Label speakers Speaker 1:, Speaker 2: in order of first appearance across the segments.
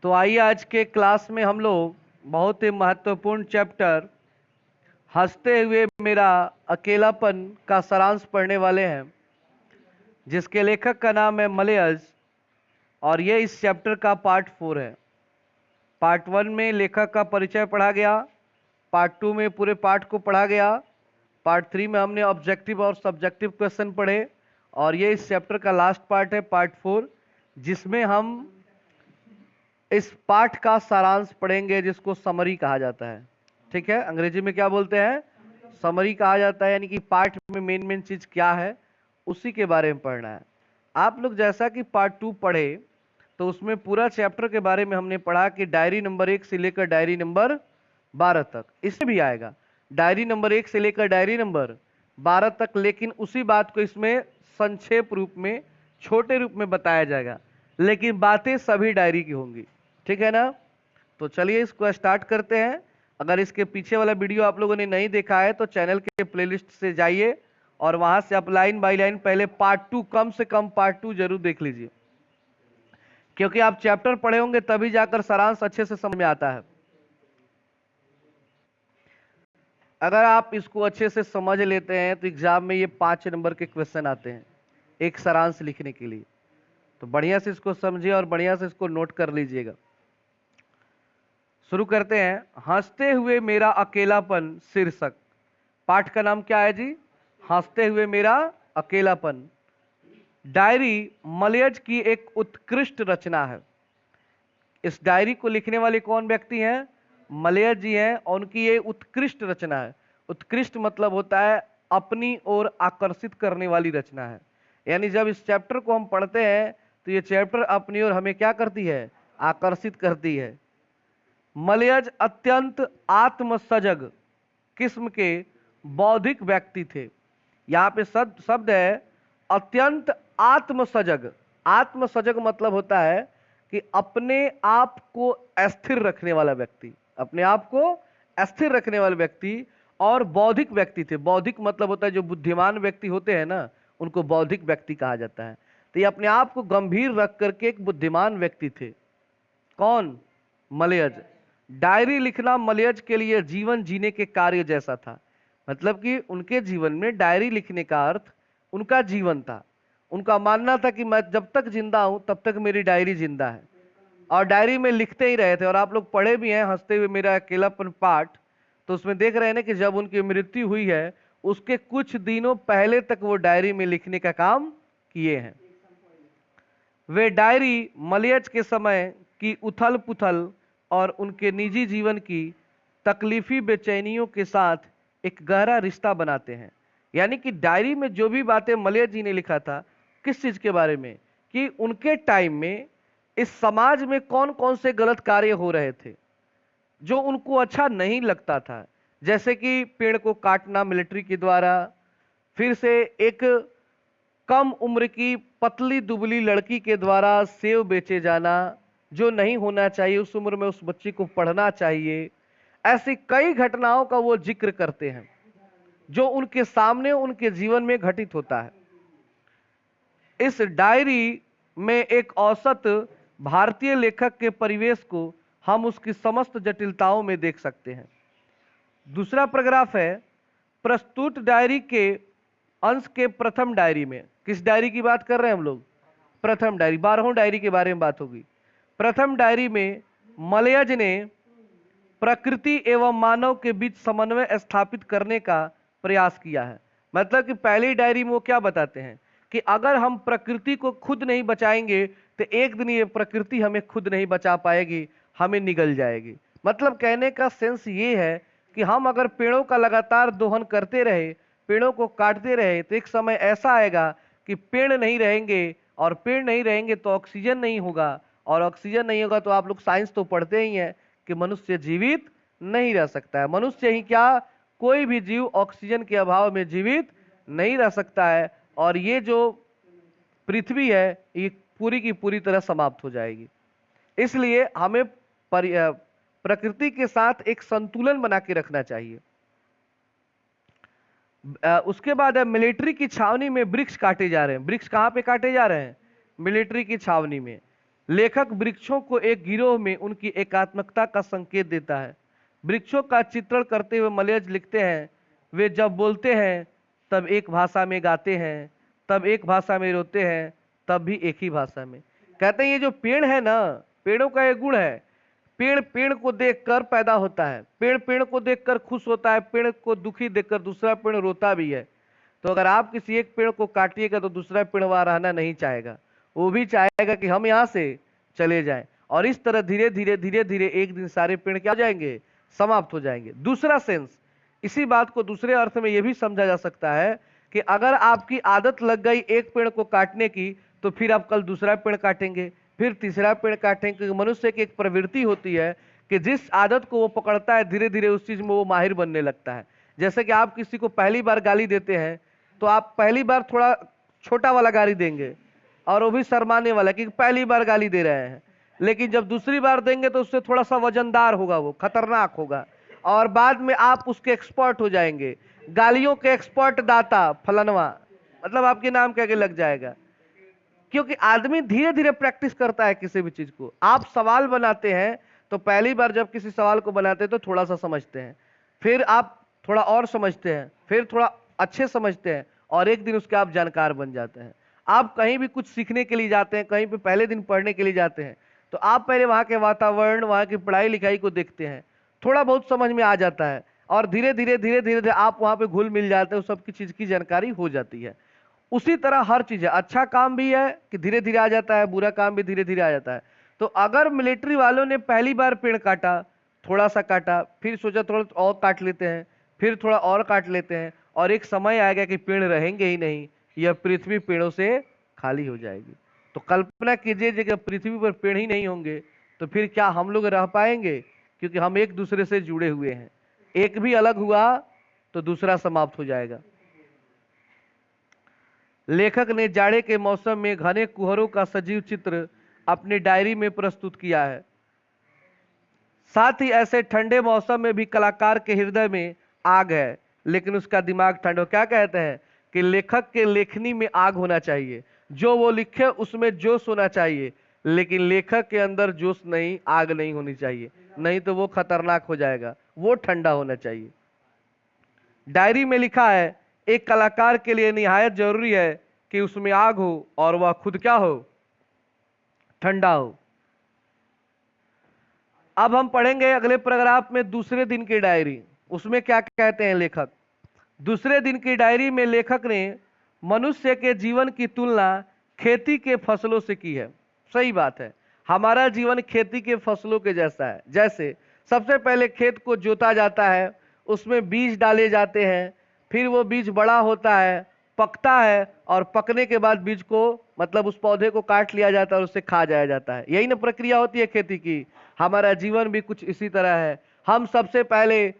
Speaker 1: तो आइए आज के क्लास में हम लोग बहुत ही महत्वपूर्ण चैप्टर हंसते हुए मेरा अकेलापन का सारांश पढ़ने वाले हैं, जिसके लेखक का नाम है मलयज, और ये इस चैप्टर का पार्ट 4 है। पार्ट 1 में लेखक का परिचय पढ़ा गया, पार्ट 2 में पूरे पाठ को पढ़ा गया, पार्ट 3 में हमने ऑब्जेक्टिव और सब्जेक्टिव क्वेश्चन पढ़े, और ये इस चैप्टर का लास्ट पार्ट है, पार्ट 4, जिसमें हम इस पाठ का सारांश पढ़ेंगे, जिसको समरी कहा जाता है। ठीक है, अंग्रेजी में क्या बोलते हैं? समरी कहा जाता है, यानी कि पाठ में मेन चीज क्या है उसी के बारे में पढ़ना है। आप लोग जैसा कि पार्ट 2 पढ़े तो उसमें पूरा चैप्टर के बारे में हमने पढ़ा कि डायरी नंबर 1 से लेकर डायरी नंबर 12 तक, इसमें भी आएगा डायरी नंबर 1 से लेकर डायरी नंबर 12 तक, लेकिन उसी बात को इसमें संक्षेप रूप में, छोटे रूप में बताया जाएगा, लेकिन बातें सभी डायरी की होंगी। ठीक है ना? तो चलिए इसको स्टार्ट करते हैं। अगर इसके पीछे वाला वीडियो आप लोगों ने नहीं देखा है तो चैनल के प्लेलिस्ट से जाइए और वहां से आप लाइन बाय लाइन पहले पार्ट 2, कम से कम पार्ट 2 जरूर देख लीजिए, क्योंकि आप चैप्टर पढ़े होंगे तभी जाकर सारांश अच्छे से समझ में आता है। अगर आप इसको अच्छे से समझ लेते हैं तो एग्जाम में ये 5 नंबर के क्वेश्चन आते हैं एक सारांश लिखने के लिए। तो बढ़िया से इसको समझिए और बढ़िया से इसको नोट कर लीजिएगा। शुरू करते हैं। हंसते हुए मेरा अकेलापन शीर्षक। पाठ का नाम क्या है जी? हंसते हुए मेरा अकेलापन। डायरी मलयज की एक उत्कृष्ट रचना है। इस डायरी को लिखने वाले कौन व्यक्ति हैं? मलयज जी हैं, और उनकी ये उत्कृष्ट रचना है। उत्कृष्ट मतलब होता है अपनी ओर आकर्षित करने वाली रचना है। यानी जब इस चैप्टर को हम पढ़ते हैं तो ये चैप्टर अपनी ओर हमें क्या करती है? आकर्षित करती है। मलयज अत्यंत आत्मसजग किस्म के बौद्धिक व्यक्ति थे। यहाँ पे शब्द है अत्यंत आत्मसजग। आत्मसजग मतलब होता है कि अपने आप को स्थिर रखने वाला व्यक्ति, अपने आप को स्थिर रखने वाले व्यक्ति, और बौद्धिक व्यक्ति थे। बौद्धिक मतलब होता है जो बुद्धिमान व्यक्ति होते हैं ना, उनको बौद्धिक व्यक्ति कहा जाता है। तो ये अपने आप को गंभीर रख करके एक बुद्धिमान व्यक्ति थे। कौन? मलयज। डायरी लिखना मलयज के लिए जीवन जीने के कार्य जैसा था। मतलब कि उनके जीवन में डायरी लिखने का अर्थ उनका जीवन था। उनका मानना था कि मैं जब तक जिंदा हूं तब तक मेरी डायरी जिंदा है, और डायरी में लिखते ही रहे थे। और आप लोग पढ़े भी हैं हंसते हुए मेरा अकेलापन पाठ, तो उसमें देख रहे हैं ना कि जब उनकी मृत्यु हुई है उसके कुछ दिनों पहले तक वो डायरी में लिखने का काम किए हैं। वे डायरी मलयज के समय की उथल पुथल और उनके निजी जीवन की तकलीफी बेचैनियों के साथ एक गहरा रिश्ता बनाते हैं। यानी कि डायरी में जो भी बातें मलयज जी ने लिखा था, किस चीज के बारे में? कि उनके टाइम में इस समाज में कौन कौन से गलत कार्य हो रहे थे जो उनको अच्छा नहीं लगता था। जैसे कि पेड़ को काटना मिलिट्री के द्वारा, फिर से एक कम उम्र की पतली दुबली लड़की के द्वारा सेव बेचे जाना, जो नहीं होना चाहिए, उस उम्र में उस बच्ची को पढ़ना चाहिए। ऐसी कई घटनाओं का वो जिक्र करते हैं जो उनके सामने उनके जीवन में घटित होता है। इस डायरी में एक औसत भारतीय लेखक के परिवेश को हम उसकी समस्त जटिलताओं में देख सकते हैं। दूसरा पैराग्राफ है प्रस्तुत डायरी के अंश के प्रथम डायरी में। किस डायरी की बात कर रहे हैं हम लोग? प्रथम डायरी। 12वीं डायरी के बारे में बात होगी। प्रथम डायरी में मलयज ने प्रकृति एवं मानव के बीच समन्वय स्थापित करने का प्रयास किया है। मतलब कि पहली डायरी में वो क्या बताते हैं कि अगर हम प्रकृति को खुद नहीं बचाएंगे तो एक दिन ये प्रकृति हमें खुद नहीं बचा पाएगी, हमें निगल जाएगी। मतलब कहने का सेंस ये है कि हम अगर पेड़ों का लगातार दोहन करते रहे, पेड़ों को काटते रहे, तो एक समय ऐसा आएगा कि पेड़ नहीं रहेंगे, और पेड़ नहीं रहेंगे तो ऑक्सीजन नहीं होगा, और ऑक्सीजन नहीं होगा तो आप लोग साइंस तो पढ़ते ही हैं कि मनुष्य जीवित नहीं रह सकता है। मनुष्य ही क्या, कोई भी जीव ऑक्सीजन के अभाव में जीवित नहीं रह सकता है, और ये जो पृथ्वी है ये पूरी की पूरी तरह समाप्त हो जाएगी। इसलिए हमें प्रकृति के साथ एक संतुलन बना के रखना चाहिए। उसके बाद है मिलिट्री की छावनी में वृक्ष काटे जा रहे हैं। वृक्ष कहां पे काटे जा रहे हैं? मिलिट्री की छावनी में। लेखक वृक्षों को एक गिरोह में उनकी एकात्मकता का संकेत देता है। वृक्षों का चित्रण करते हुए मलयज लिखते हैं, वे जब बोलते हैं तब एक भाषा में गाते हैं, तब एक भाषा में रोते हैं, तब भी एक ही भाषा में। कहते हैं ये जो पेड़ है ना, पेड़ों का एक गुण है, पेड़ पेड़ को देखकर पैदा होता है, पेड़ पेड़ को देखकर खुश होता है, पेड़ को दुखी देखकर दूसरा पेड़ रोता भी है। तो अगर आप किसी एक पेड़ को काटिएगा तो दूसरा पेड़ वहां रहना नहीं चाहेगा, वो भी चाहेगा कि हम यहाँ से चले जाएं। और इस तरह धीरे धीरे धीरे धीरे एक दिन सारे पेड़ क्या हो जाएंगे, समाप्त हो जाएंगे। दूसरा सेंस, इसी बात को दूसरे अर्थ में यह भी समझा जा सकता है कि अगर आपकी आदत लग गई एक पेड़ को काटने की, तो फिर आप कल दूसरा पेड़ काटेंगे, फिर तीसरा पेड़ काटेंगे, क्योंकि मनुष्य की एक प्रवृत्ति होती है कि जिस आदत को वो पकड़ता है धीरे धीरे उस चीज में वो माहिर बनने लगता है। जैसे कि आप किसी को पहली बार गाली देते हैं तो आप पहली बार थोड़ा छोटा वाला गाली देंगे और वो भी शर्माने वाला, कि पहली बार गाली दे रहे हैं, लेकिन जब दूसरी बार देंगे तो उससे थोड़ा सा वजनदार होगा, वो खतरनाक होगा, और बाद में आप उसके एक्सपर्ट हो जाएंगे। गालियों के एक्सपर्ट दाता फलनवा, मतलब आपके नाम कह के लग जाएगा। क्योंकि आदमी धीरे धीरे प्रैक्टिस करता है किसी भी चीज को। आप सवाल बनाते हैं तो पहली बार जब किसी सवाल को बनाते हैं तो थोड़ा सा समझते हैं, फिर आप थोड़ा और समझते हैं, फिर थोड़ा अच्छे समझते हैं, और एक दिन उसके आप जानकार बन जाते हैं। आप कहीं भी कुछ सीखने के लिए जाते हैं, कहीं पे पहले दिन पढ़ने के लिए जाते हैं, तो आप पहले वहां के वातावरण, वहां की पढ़ाई लिखाई को देखते हैं, थोड़ा बहुत समझ में आ जाता है, और धीरे धीरे धीरे धीरे धीरे आप वहां पे घुल मिल जाते हैं, सबकी चीज की जानकारी हो जाती है। उसी तरह हर चीज है, अच्छा काम भी है कि धीरे धीरे आ जाता है, बुरा काम भी धीरे धीरे आ जाता है। तो अगर मिलिट्री वालों ने पहली बार पेड़ काटा, थोड़ा सा काटा, फिर सोचा थोड़ा और काट लेते हैं, फिर थोड़ा और काट लेते हैं, और एक समय आएगा कि पेड़ रहेंगे ही नहीं, यह पृथ्वी पेड़ों से खाली हो जाएगी। तो कल्पना कीजिए जब पृथ्वी पर पेड़ ही नहीं होंगे तो फिर क्या हम लोग रह पाएंगे? क्योंकि हम एक दूसरे से जुड़े हुए हैं, एक भी अलग हुआ तो दूसरा समाप्त हो जाएगा। लेखक ने जाड़े के मौसम में घने कुहरों का सजीव चित्र अपनी डायरी में प्रस्तुत किया है। साथ ही ऐसे ठंडे मौसम में भी कलाकार के हृदय में आग है, लेकिन उसका दिमाग ठंडा। क्या कहते हैं कि लेखक के लेखनी में आग होना चाहिए, जो वो लिखे उसमें जोश होना चाहिए, लेकिन लेखक के अंदर जोश नहीं, आग नहीं होनी चाहिए, नहीं तो वो खतरनाक हो जाएगा, वो ठंडा होना चाहिए। डायरी में लिखा है, एक कलाकार के लिए निहायत जरूरी है कि उसमें आग हो और वह खुद क्या हो, ठंडा हो। अब हम पढ़ेंगे अगले पैराग्राफ में दूसरे दिन की डायरी, उसमें क्या कहते हैं लेखक। दूसरे दिन की डायरी में लेखक ने मनुष्य के जीवन की तुलना खेती के फसलों से की है। सही बात है, हमारा जीवन खेती के फसलों के जैसा है। जैसे सबसे पहले खेत को जोता जाता है, उसमें बीज डाले जाते हैं, फिर वो बीज बड़ा होता है, पकता है, और पकने के बाद बीज को, मतलब उस पौधे को काट लिया जाता है और उससे खा जाया जाता है। यही ना प्रक्रिया होती है खेती की। हमारा जीवन भी कुछ इसी तरह है। हम सबसे पहले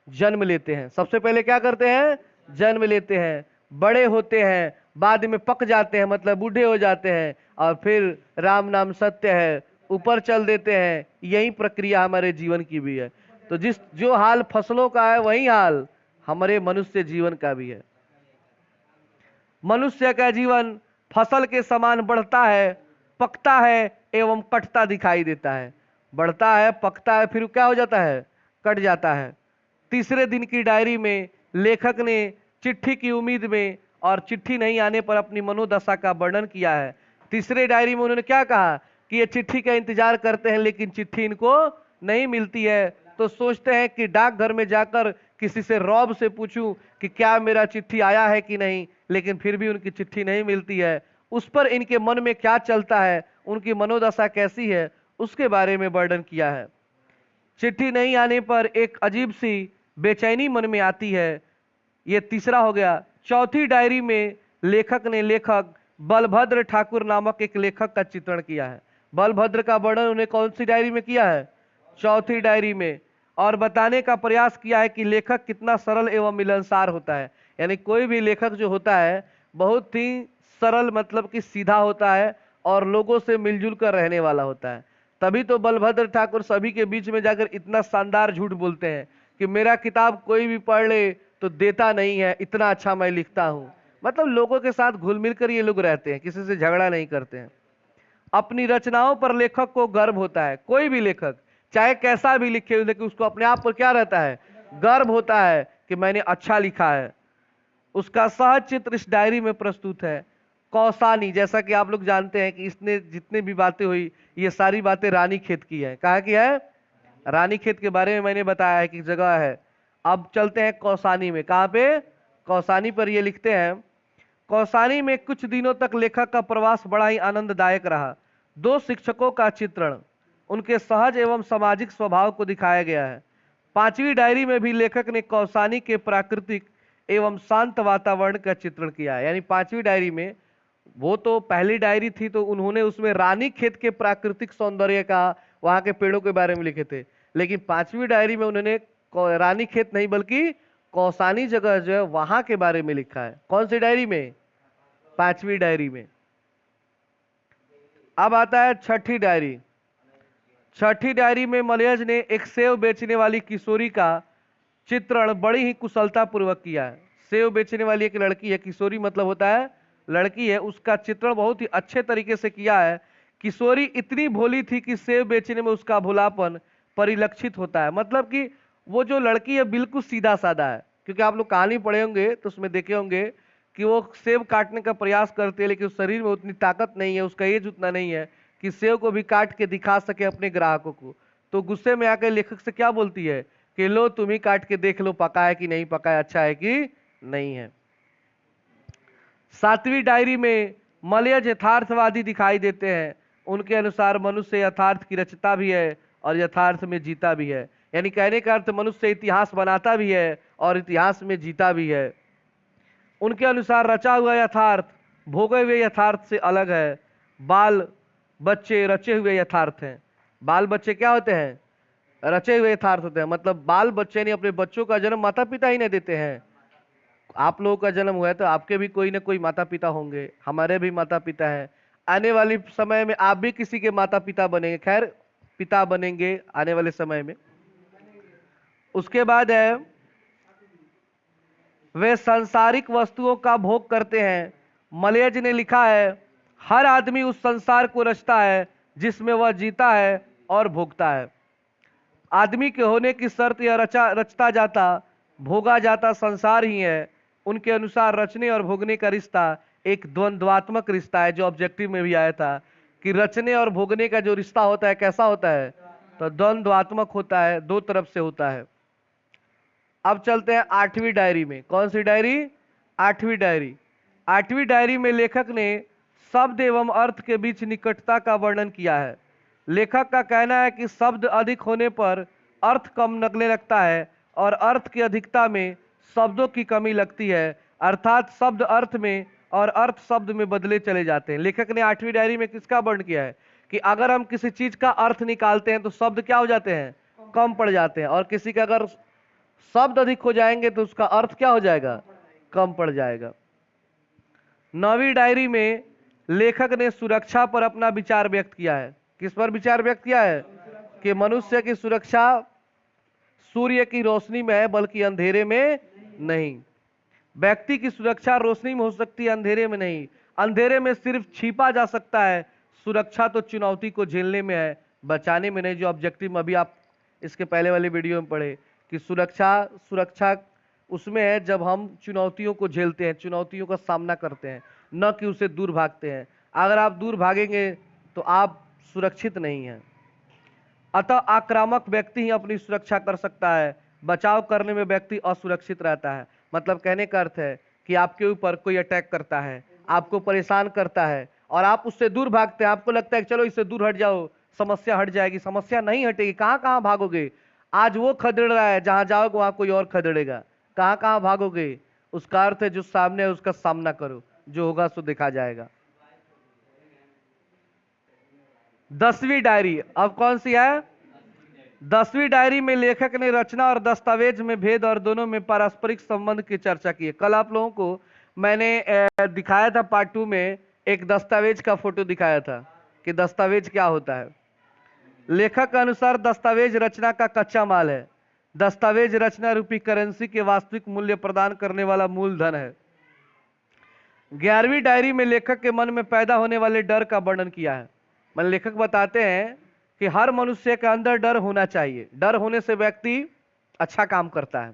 Speaker 1: जन्म लेते हैं, सबसे पहले क्या करते हैं, जन्म लेते हैं, बड़े होते हैं, बाद में पक जाते हैं, मतलब बूढ़े हो जाते हैं, और फिर राम नाम सत्य है, ऊपर चल देते हैं। यही प्रक्रिया हमारे जीवन की भी है। तो जो हाल फसलों का है वही हाल हमारे मनुष्य जीवन का भी है। मनुष्य का जीवन फसल के समान बढ़ता है, पकता है एवं कटता दिखाई देता है। बढ़ता है, पकता है, फिर क्या हो जाता है, कट जाता है। तीसरे दिन की डायरी में लेखक ने चिट्ठी की उम्मीद में और चिट्ठी नहीं आने पर अपनी मनोदशा का वर्णन किया है। तीसरे डायरी में उन्होंने क्या कहा कि ये चिट्ठी का इंतजार करते हैं, लेकिन चिट्ठी इनको नहीं मिलती है, तो सोचते हैं कि डाकघर में जाकर किसी से रौब से पूछूं कि क्या मेरा चिट्ठी आया है कि नहीं, लेकिन फिर भी उनकी चिट्ठी नहीं मिलती है। उस पर इनके मन में क्या चलता है, उनकी मनोदशा कैसी है, उसके बारे में वर्णन किया है। चिट्ठी नहीं आने पर एक अजीब सी बेचैनी मन में आती है। ये तीसरा हो गया। चौथी डायरी में लेखक बलभद्र ठाकुर नामक एक लेखक का चित्रण किया है। बलभद्र का वर्णन उन्हें कौन सी डायरी में किया है, चौथी डायरी में, और बताने का प्रयास किया है कि लेखक कितना सरल एवं मिलनसार होता है। यानी कोई भी लेखक जो होता है बहुत ही सरल, मतलब कि सीधा होता है और लोगों से मिलजुल कर रहने वाला होता है। तभी तो बलभद्र ठाकुर सभी के बीच में जाकर इतना शानदार झूठ बोलते हैं कि मेरा किताब कोई भी पढ़ ले तो देता नहीं है, इतना अच्छा मैं लिखता हूं। मतलब लोगों के साथ घुल मिल कर ये लोग रहते हैं, किसी से झगड़ा नहीं करते हैं। अपनी रचनाओं पर लेखक को गर्व होता है। कोई भी लेखक चाहे कैसा भी लिखे, लेकिन उसको अपने आप पर क्या रहता है? गर्व होता है कि मैंने अच्छा लिखा है। उसका सहज चित्र इस डायरी में प्रस्तुत है। कौसानी, जैसा कि आप लोग जानते हैं कि इसने जितने भी बातें हुई, ये सारी बातें रानीखेत की है। कहाँ की है? रानीखेत के बारे में मैंने बताया है कि जगह है। अब चलते हैं कौसानी में। कहाँ पे? कौसानी पर ये लिखते हैं, कौसानी में कुछ दिनों तक लेखक का प्रवास बड़ा ही आनंददायक रहा। 2 शिक्षकों का चित्रण, उनके सहज एवं सामाजिक स्वभाव को दिखाया गया है। 5वीं डायरी में भी लेखक ने कौसानी के प्राकृतिक एवं शांत वातावरण का चित्रण किया है। यानी 5वीं डायरी में, वो तो पहली डायरी थी तो उन्होंने उसमें रानीखेत के प्राकृतिक सौंदर्य का, वहां के पेड़ों के बारे में लिखे थे, लेकिन 5वीं डायरी में उन्होंने रानीखेत नहीं बल्कि कौसानी जगह जो है वहां के बारे में लिखा है। कौन सी डायरी में? 5वीं डायरी में। अब आता है 6ठी डायरी। 6ठी डायरी में मलयज ने एक सेव बेचने वाली किशोरी का चित्रण बड़ी ही कुशलता पूर्वक किया है। सेव बेचने वाली एक लड़की है, किशोरी मतलब होता है लड़की है, उसका चित्रण बहुत ही अच्छे तरीके से किया है। किशोरी इतनी भोली थी कि सेव बेचने में उसका भोलापन परिलक्षित होता है। मतलब कि वो जो लड़की है बिल्कुल सीधा साधा है, क्योंकि आप लोग कहानी पढ़े होंगे तो उसमें देखे होंगे कि वो सेव काटने का प्रयास करती है, लेकिन उस शरीर में उतनी ताकत नहीं है, उसका एज उतना नहीं है कि सेव को भी काट के दिखा सके अपने ग्राहकों को। तो गुस्से में आकर लेखक से क्या बोलती है कि लो तुम ही काट के देख लो, पका है कि नहीं पका है, अच्छा है कि नहीं है। 7वीं डायरी में मलयज यथार्थवादी दिखाई देते हैं। उनके अनुसार मनुष्य यथार्थ की रचता भी है और यथार्थ में जीता भी है। यानी कहने का अर्थ मनुष्य इतिहास बनाता भी है और इतिहास में जीता भी है। उनके अनुसार रचा हुआ यथार्थ भोगे हुए यथार्थ से अलग है। बाल बच्चे रचे हुए यथार्थ हैं। बाल बच्चे क्या होते हैं? रचे हुए यथार्थ होते हैं। मतलब बाल बच्चे ने अपने बच्चों का जन्म माता पिता ही नहीं देते हैं। आप लोगों का जन्म हुआ है तो आपके भी कोई ना कोई माता पिता होंगे, हमारे भी माता पिता हैं। आने वाले समय में आप भी किसी के माता पिता बनेंगे, खैर पिता बनेंगे आने वाले समय में। उसके बाद है, वे सांसारिक वस्तुओं का भोग करते हैं। मलयज ने लिखा है, हर आदमी उस संसार को रचता है जिसमें वह जीता है और भोगता है। आदमी के होने की शर्त यह रचता जाता भोगा जाता संसार ही है। उनके अनुसार रचने और भोगने का रिश्ता एक द्वंद्वात्मक रिश्ता है, जो ऑब्जेक्टिव में भी आया था कि रचने और भोगने का जो रिश्ता होता है कैसा होता है? तो द्वंद्वात्मक होता है, 2 तरफ से होता है। अब चलते हैं 8वीं डायरी में। कौन सी डायरी? 8वीं डायरी। 8वीं डायरी में लेखक ने शब्द एवं अर्थ के बीच निकटता का वर्णन किया है। लेखक का कहना है कि शब्द अधिक होने पर अर्थ कम लगने लगता है और अर्थ की अधिकता में शब्दों की कमी लगती है, अर्थात शब्द अर्थ में और अर्थ शब्द में बदले चले जाते हैं। लेखक ने 8वीं डायरी में किसका वर्णन किया है कि अगर हम किसी चीज का अर्थ निकालते हैं तो शब्द क्या हो जाते हैं? कम पड़ जाते हैं, और किसी का अगर शब्द अधिक हो जाएंगे तो उसका अर्थ क्या हो जाएगा? कम पड़ जाएगा। 9वीं डायरी में लेखक ने सुरक्षा पर अपना विचार व्यक्त किया है। किस पर विचार व्यक्त किया है? कि मनुष्य की सुरक्षा सूर्य की रोशनी में है बल्कि अंधेरे में नहीं। व्यक्ति की सुरक्षा रोशनी में हो सकती है, अंधेरे में नहीं। अंधेरे में सिर्फ छिपा जा सकता है, सुरक्षा तो चुनौती को झेलने में है, बचाने में नहीं। जो ऑब्जेक्टिव में अभी आप इसके पहले वाले वीडियो में पढ़े कि सुरक्षा उसमें है जब हम चुनौतियों को झेलते हैं, चुनौतियों का सामना करते हैं, न कि उसे दूर भागते हैं। अगर आप दूर भागेंगे तो आप सुरक्षित नहीं हैं। अतः आक्रामक व्यक्ति ही अपनी सुरक्षा कर सकता है, बचाव करने में व्यक्ति असुरक्षित रहता है। मतलब कहने का अर्थ है कि आपके ऊपर कोई अटैक करता है, आपको परेशान करता है और आप उससे दूर भागते हैं। आपको लगता है कि चलो इससे दूर हट जाओ, समस्या हट जाएगी। समस्या नहीं हटेगी। कहां कहां भागोगे? आज वो खदेड़ रहा है, जहां जाओगे वहां कोई और खदेड़ेगा। कहां कहां भागोगे? उसका अर्थ है जो सामने है उसका सामना करो, जो होगा सो देखा जाएगा। 10वीं डायरी अब कौन सी है? 10वीं डायरी में लेखक ने रचना और दस्तावेज में भेद और दोनों में पारस्परिक संबंध की चर्चा की है। कल आप लोगों को मैंने दिखाया था पार्ट 2 में, एक दस्तावेज का फोटो दिखाया था कि दस्तावेज क्या होता है। लेखक के अनुसार दस्तावेज रचना का कच्चा माल है। दस्तावेज रचना रूपी करेंसी के वास्तविक मूल्य प्रदान करने वाला मूलधन है। 11वीं डायरी में लेखक के मन में पैदा होने वाले डर का वर्णन किया है। मन लेखक बताते हैं कि हर मनुष्य के अंदर डर होना चाहिए, डर होने से व्यक्ति अच्छा काम करता है।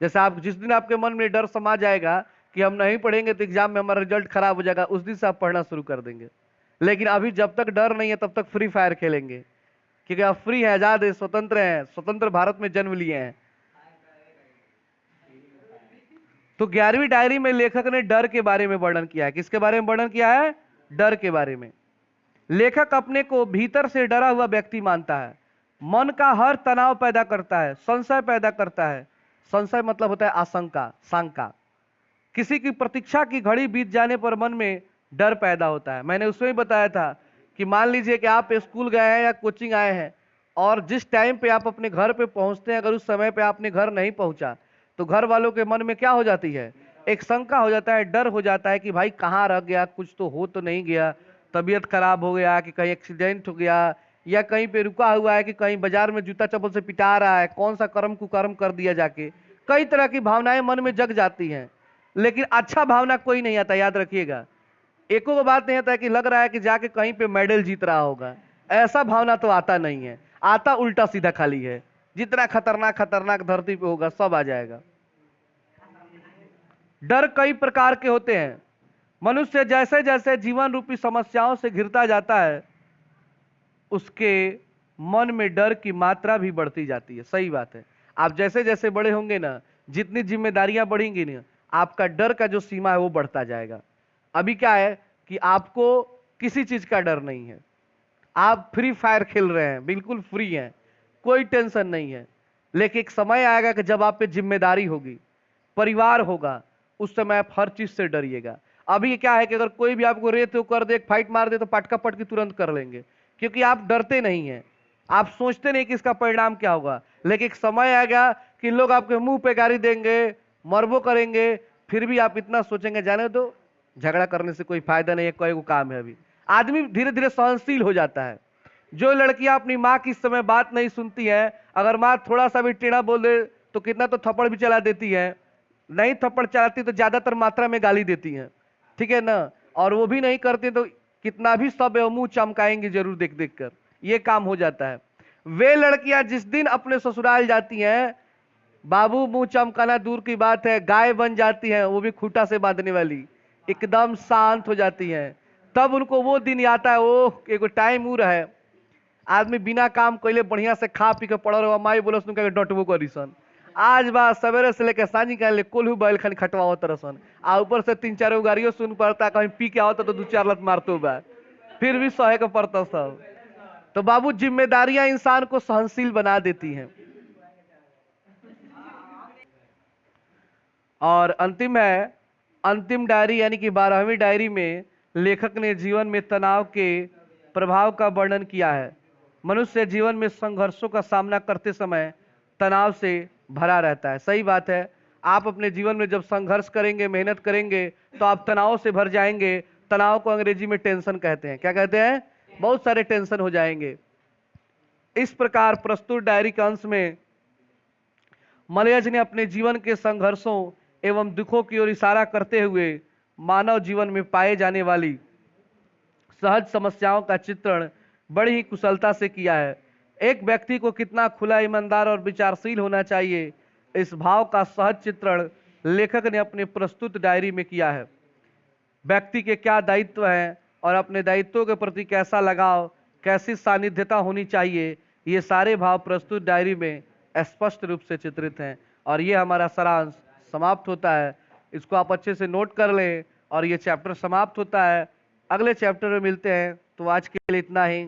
Speaker 1: जैसे आप जिस दिन आपके मन में डर समा जाएगा कि हम नहीं पढ़ेंगे तो एग्जाम में हमारा रिजल्ट खराब हो जाएगा, उस दिन से आप पढ़ना शुरू कर देंगे। लेकिन अभी जब तक डर नहीं है तब तक फ्री फायर खेलेंगे, क्योंकि आप फ्री है, आजाद है, स्वतंत्र हैं, स्वतंत्र भारत में जन्म लिए हैं। तो 11वीं डायरी में लेखक ने डर के बारे में वर्णन किया है। किसके बारे में वर्णन किया है? डर के बारे में। लेखक अपने को भीतर से डरा हुआ व्यक्ति मानता है, मन का हर तनाव पैदा करता है, संशय पैदा करता है। संशय मतलब होता है आशंका, शंका। किसी की प्रतीक्षा की घड़ी बीत जाने पर मन में डर पैदा होता है। मैंने उसमें ही बताया था कि मान लीजिए कि आप स्कूल गए हैं या कोचिंग आए हैं, और जिस टाइम पे आप अपने घर पे पहुंचते हैं, अगर उस समय पे आपने घर नहीं पहुंचा तो घर वालों के मन में क्या हो जाती है? एक शंका हो जाता है, डर हो जाता है कि भाई कहाँ रह गया, कुछ तो हो तो नहीं गया, तबीयत खराब हो गया, कि कहीं एक्सीडेंट हो गया, या कहीं पे रुका हुआ है, कि कहीं बाजार में जूता चप्पल से पिटा रहा है, कौन सा कर्म कुकर्म कर दिया जाके। कई तरह की भावनाएं मन में जग जाती हैं, लेकिन अच्छा भावना कोई नहीं आता, याद रखिएगा। एको को बात नहीं आता है कि लग रहा है कि जाके कहीं पे मेडल जीत रहा होगा, ऐसा भावना तो आता नहीं है। आता उल्टा सीधा खाली है, जितना खतरनाक खतरनाक धरती पे होगा सब आ जाएगा। डर कई प्रकार के होते हैं। मनुष्य जैसे जैसे जीवन रूपी समस्याओं से घिरता जाता है, उसके मन में डर की मात्रा भी बढ़ती जाती है। सही बात है। आप जैसे जैसे बड़े होंगे ना, जितनी जिम्मेदारियां बढ़ेंगी ना, आपका डर का जो सीमा है वो बढ़ता जाएगा। अभी क्या है कि आपको किसी चीज का डर नहीं है, आप फ्री फायर खेल रहे हैं, बिल्कुल फ्री हैं, कोई टेंशन नहीं है। लेकिन एक समय आएगा कि जब आप पे जिम्मेदारी होगी, परिवार होगा, उस समय आप हर चीज से डरिएगा। अभी क्या है कि अगर कोई भी आपको रेत कर दे, फाइट मार दे, तो पटका पटकी तुरंत कर लेंगे, क्योंकि आप डरते नहीं हैं, आप सोचते नहीं कि इसका परिणाम क्या होगा। लेकिन एक समय आएगा कि लोग आपके मुंह पे गाली देंगे, मरबो करेंगे, फिर भी आप इतना सोचेंगे जाने दो, झगड़ा करने से कोई फायदा नहीं है, कोई को काम है। अभी आदमी धीरे धीरे सहनशील हो जाता है। जो लड़कियां अपनी माँ की इस समय बात नहीं सुनती हैं, अगर माँ थोड़ा सा भी टेढ़ा बोल दे तो कितना तो थप्पड़ भी चला देती है, नहीं थप्पड़ चलाती तो ज्यादातर मात्रा में गाली देती हैं, ठीक है ना। और वो भी नहीं करती तो कितना भी सब मुंह चमकाएंगे जरूर देख देख कर, ये काम हो जाता है। वे लड़कियां जिस दिन अपने ससुराल जाती हैं, बाबू मुंह चमकाना दूर की बात है, गाय बन जाती हैं, वो भी खूंटा से बांधने वाली, एकदम शांत हो जाती हैं। तब उनको वो दिन आता है, वो एक टाइम उर है, आदमी बिना काम कैले बढ़िया से खा पी के पड़ल रहो, माई बोलो सुन के डटबो करी सन। आज बा सवेरे से लेकर सांझी के कोल्हू बैल खानी खटवाओ तरसन, आ ऊपर से 3-4 गाड़ियों सुन पड़ता, कहीं पी के आवता तो 2-4 लत मारतो बा, फिर भी सहे के पड़ता सब। तो बाबू जिम्मेदारियां इंसान को सहनशील बना देती हैं। और अंतिम है, अंतिम डायरी यानी कि 12वीं डायरी में लेखक ने जीवन में तनाव के प्रभाव का वर्णन किया है। मनुष्य जीवन में संघर्षों का सामना करते समय तनाव से भरा रहता है। सही बात है। आप अपने जीवन में जब संघर्ष करेंगे, मेहनत करेंगे, तो आप तनाव से भर जाएंगे। तनाव को अंग्रेजी में टेंशन कहते हैं। क्या कहते हैं? बहुत सारे टेंशन हो जाएंगे। इस प्रकार प्रस्तुत डायरी के अंश में मलयज ने अपने जीवन के संघर्षों एवं दुखों की ओर इशारा करते हुए मानव जीवन में पाए जाने वाली सहज समस्याओं का चित्रण बड़ी ही कुशलता से किया है। एक व्यक्ति को कितना खुला, ईमानदार और विचारशील होना चाहिए, इस भाव का सहज चित्रण लेखक ने अपने प्रस्तुत डायरी में किया है। व्यक्ति के क्या दायित्व हैं और अपने दायित्वों के प्रति कैसा लगाव, कैसी सानिध्यता होनी चाहिए, ये सारे भाव प्रस्तुत डायरी में स्पष्ट रूप से चित्रित हैं। और ये हमारा सारांश समाप्त होता है। इसको आप अच्छे से नोट कर लें और ये चैप्टर समाप्त होता है। अगले चैप्टर में मिलते हैं। तो आज के लिए इतना ही।